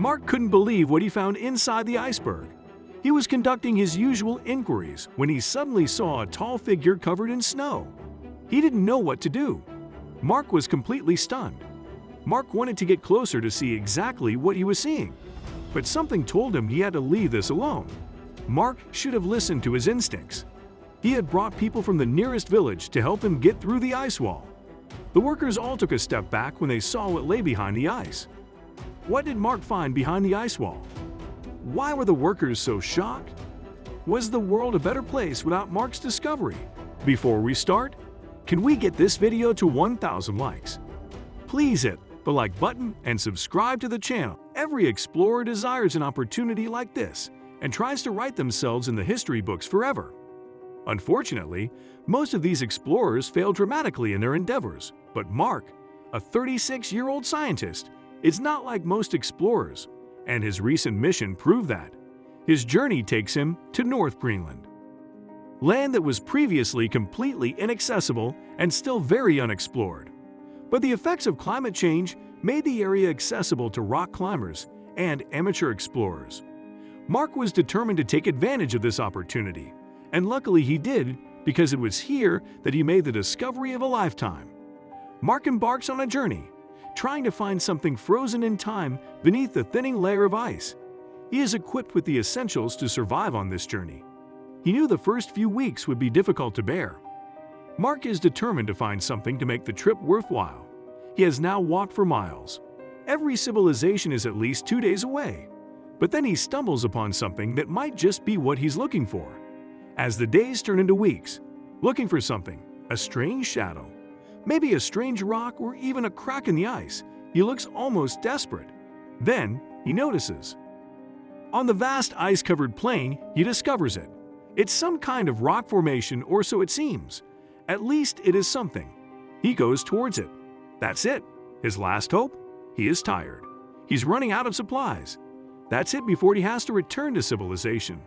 Mark couldn't believe what he found inside the iceberg. He was conducting his usual inquiries when he suddenly saw a tall figure covered in snow. He didn't know what to do. Mark was completely stunned. Mark wanted to get closer to see exactly what he was seeing, but something told him he had to leave this alone. Mark should have listened to his instincts. He had brought people from the nearest village to help him get through the ice wall. The workers all took a step back when they saw what lay behind the ice. What did Mark find behind the ice wall? Why were the workers so shocked? Was the world a better place without Mark's discovery? Before we start, can we get this video to 1,000 likes? Please hit the like button and subscribe to the channel. Every explorer desires an opportunity like this and tries to write themselves in the history books forever. Unfortunately, most of these explorers fail dramatically in their endeavors, but Mark, a 36-year-old scientist, is not like most explorers, and his recent mission proved that. His journey takes him to North Greenland, land that was previously completely inaccessible and still very unexplored. But the effects of climate change made the area accessible to rock climbers and amateur explorers. Mark was determined to take advantage of this opportunity, and luckily he did, because it was here that he made the discovery of a lifetime. Mark embarks on a journey, trying to find something frozen in time beneath the thinning layer of ice. He is equipped with the essentials to survive on this journey. He knew the first few weeks would be difficult to bear. Mark is determined to find something to make the trip worthwhile. He has now walked for miles. Every civilization is at least 2 days away. But then he stumbles upon something that might just be what he's looking for. As the days turn into weeks, looking for something, a strange shadow, maybe a strange rock or even a crack in the ice, he looks almost desperate. Then he notices. On the vast ice-covered plain, he discovers it. It's some kind of rock formation, or so it seems. At least it is something. He goes towards it. That's it. His last hope? He is tired. He's running out of supplies. That's it before he has to return to civilization.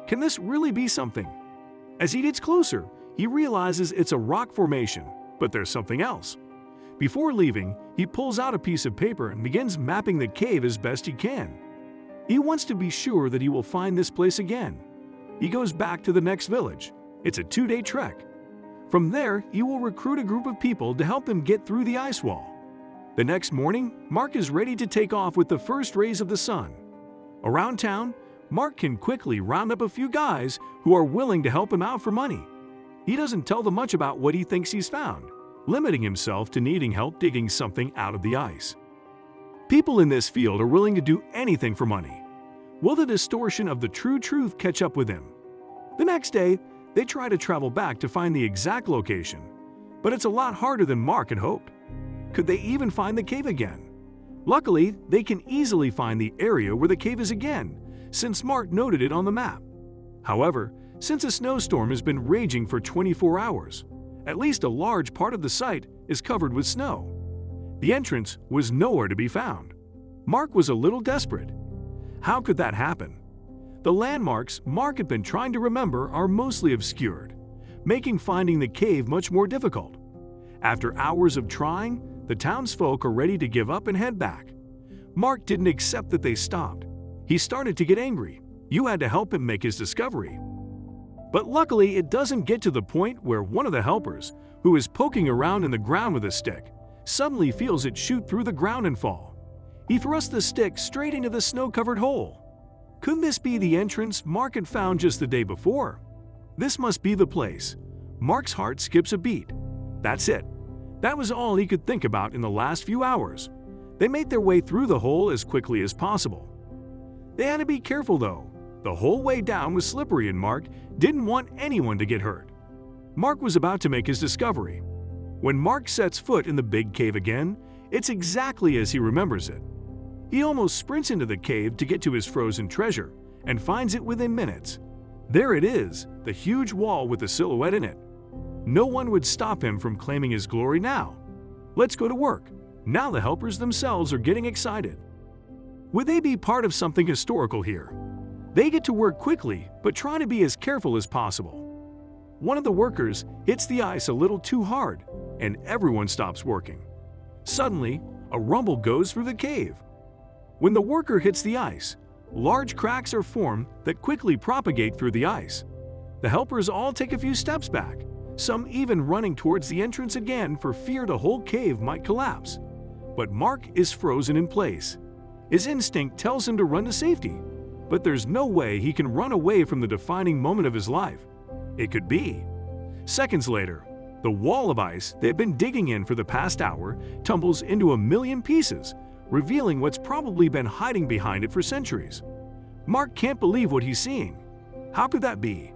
Can this really be something? As he gets closer, he realizes it's a rock formation, but there's something else. Before leaving, he pulls out a piece of paper and begins mapping the cave as best he can. He wants to be sure that he will find this place again. He goes back to the next village. It's a 2-day trek. From there, he will recruit a group of people to help him get through the ice wall. The next morning, Mark is ready to take off with the first rays of the sun. Around town, Mark can quickly round up a few guys who are willing to help him out for money. He doesn't tell them much about what he thinks he's found, limiting himself to needing help digging something out of the ice. People in this field are willing to do anything for money. Will the distortion of the true truth catch up with him? The next day, they try to travel back to find the exact location, but it's a lot harder than Mark had hoped. Could they even find the cave again? Luckily, they can easily find the area where the cave is again, since Mark noted it on the map. However, since a snowstorm has been raging for 24 hours, at least a large part of the site is covered with snow. The entrance was nowhere to be found. Mark was a little desperate. How could that happen? The landmarks Mark had been trying to remember are mostly obscured, making finding the cave much more difficult. After hours of trying, the townsfolk are ready to give up and head back. Mark didn't accept that they stopped. He started to get angry. You had to help him make his discovery. But luckily, it doesn't get to the point where one of the helpers, who is poking around in the ground with a stick, suddenly feels it shoot through the ground and fall. He thrusts the stick straight into the snow-covered hole. Couldn't this be the entrance Mark had found just the day before? This must be the place. Mark's heart skips a beat. That's it. That was all he could think about in the last few hours. They made their way through the hole as quickly as possible. They had to be careful though. The whole way down was slippery and Mark didn't want anyone to get hurt. Mark was about to make his discovery. When Mark sets foot in the big cave again, it's exactly as he remembers it. He almost sprints into the cave to get to his frozen treasure and finds it within minutes. There it is, the huge wall with the silhouette in it. No one would stop him from claiming his glory now. Let's go to work. Now the helpers themselves are getting excited. Would they be part of something historical here? They get to work quickly, but try to be as careful as possible. One of the workers hits the ice a little too hard, and everyone stops working. Suddenly, a rumble goes through the cave. When the worker hits the ice, large cracks are formed that quickly propagate through the ice. The helpers all take a few steps back, some even running towards the entrance again for fear the whole cave might collapse. But Mark is frozen in place. His instinct tells him to run to safety, but there's no way he can run away from the defining moment of his life. It could be. Seconds later, the wall of ice they've been digging in for the past hour tumbles into a million pieces, revealing what's probably been hiding behind it for centuries. Mark can't believe what he's seeing. How could that be?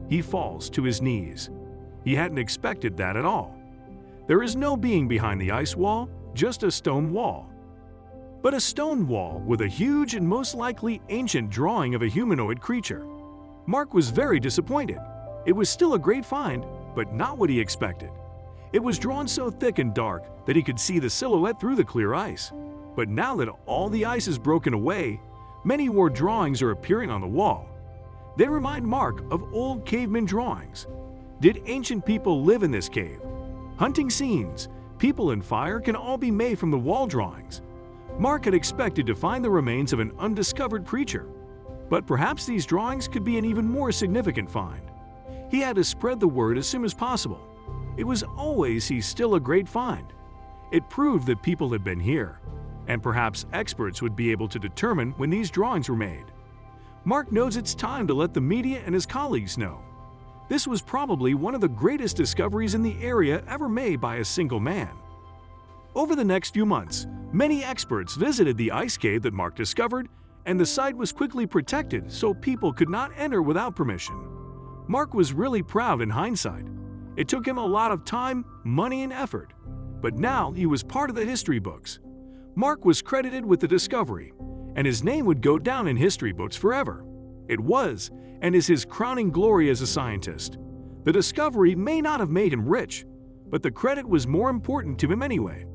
He falls to his knees. He hadn't expected that at all. There is no being behind the ice wall, just a stone wall. But a stone wall with a huge and most likely ancient drawing of a humanoid creature. Mark was very disappointed. It was still a great find, but not what he expected. It was drawn so thick and dark that he could see the silhouette through the clear ice. But now that all the ice is broken away, many more drawings are appearing on the wall. They remind Mark of old caveman drawings. Did ancient people live in this cave? Hunting scenes, people and fire can all be made from the wall drawings. Mark had expected to find the remains of an undiscovered creature, but perhaps these drawings could be an even more significant find. He had to spread the word as soon as possible. It was always still a great find. It proved that people had been here, and perhaps experts would be able to determine when these drawings were made. Mark knows it's time to let the media and his colleagues know. This was probably one of the greatest discoveries in the area ever made by a single man. Over the next few months, many experts visited the ice cave that Mark discovered, and the site was quickly protected so people could not enter without permission. Mark was really proud in hindsight. It took him a lot of time, money, and effort, but now he was part of the history books. Mark was credited with the discovery, and his name would go down in history books forever. It was, and is his crowning glory as a scientist. The discovery may not have made him rich, but the credit was more important to him anyway.